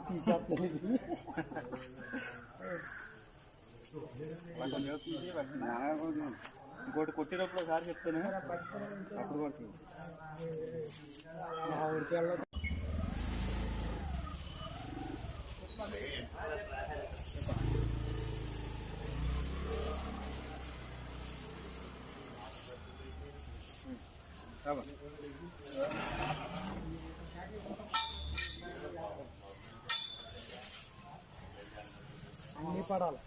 తీసేస్తాను ఇంకోటి కొట్టినప్పుడు ఒకసారి చెప్తాను అప్పుడు కొడుతుంది అన్నీ పడాలి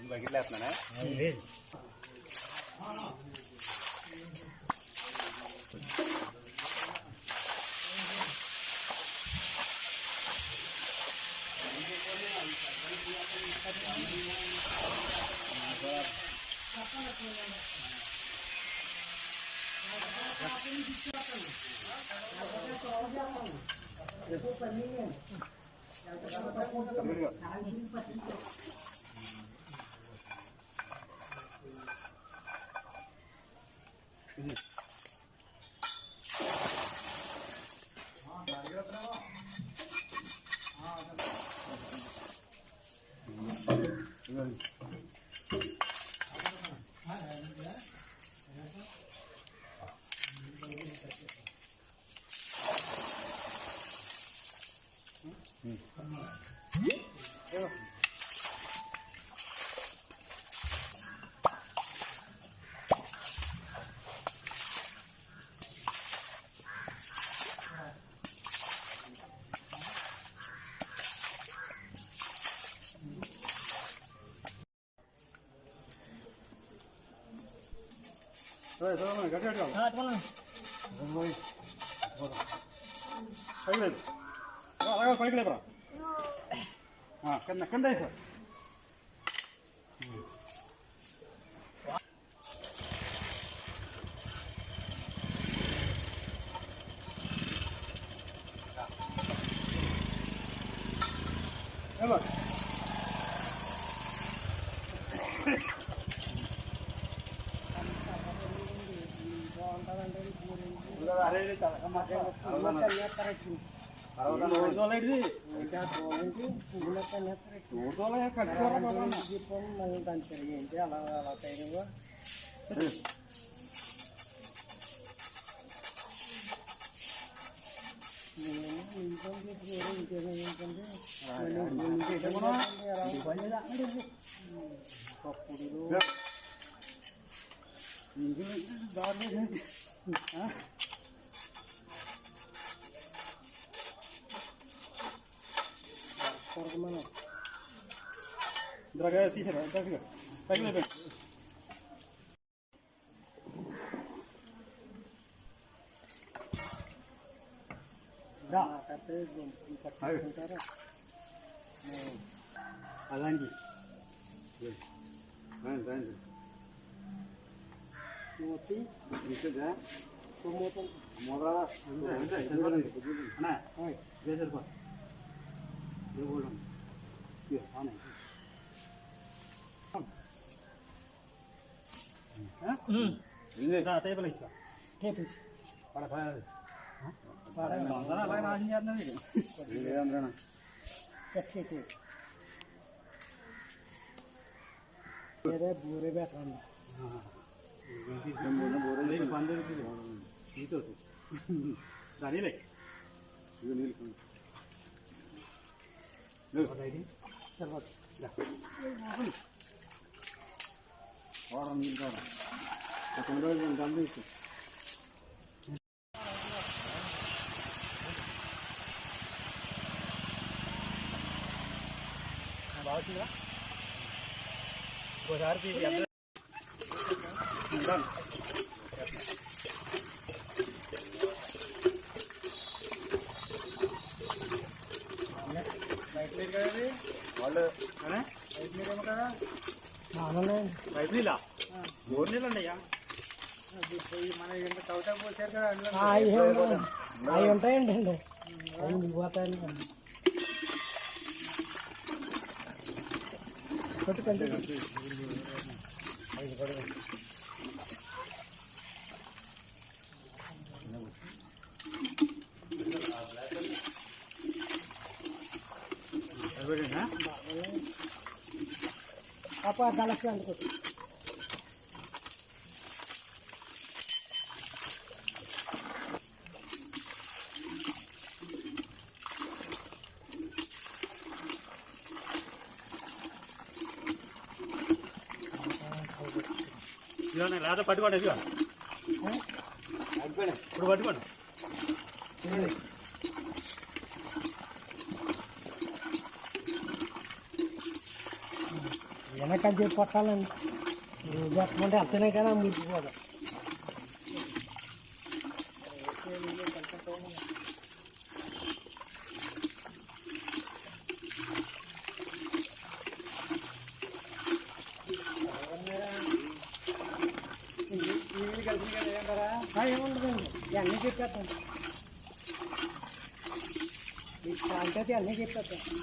బయటలేస్తున్నానా పైకి లేపరా కింద కింద సార్ ఏంటి అలా అలా తగినవా మనం దగ్గర తీసారా దగ్గర తగిలేదు అలాంటి బూరే పెట్టండి నీతో దానిలే ఇవి నీళ్ళు తర్వాత వారం నీళ్ళు కావాలి 9 రోజులు గమనించు బాగుందా ఒకసారి వాళ్ళు రైతు కదా రైతు నీళ్ళ బోర్ నీళ్ళు ఉన్నాయా మన ఎంత చౌటా పోసారు కదా అవి ఉంటాయండి అండి అవి పోతాయండి కొట్టుకండి apa galaksi yang ikut ఇలానే లేదా పట్టుకోండి ఇదిగో ఇప్పుడు పట్టుకోండి వెనకాల చెప్పి పట్టాలండి చెప్పమంటే అర్థనే కదా మురికిపోదు ఏముండదండి అన్నీ చెప్పేస్తాను అంటే అన్నీ చెప్పేస్తాను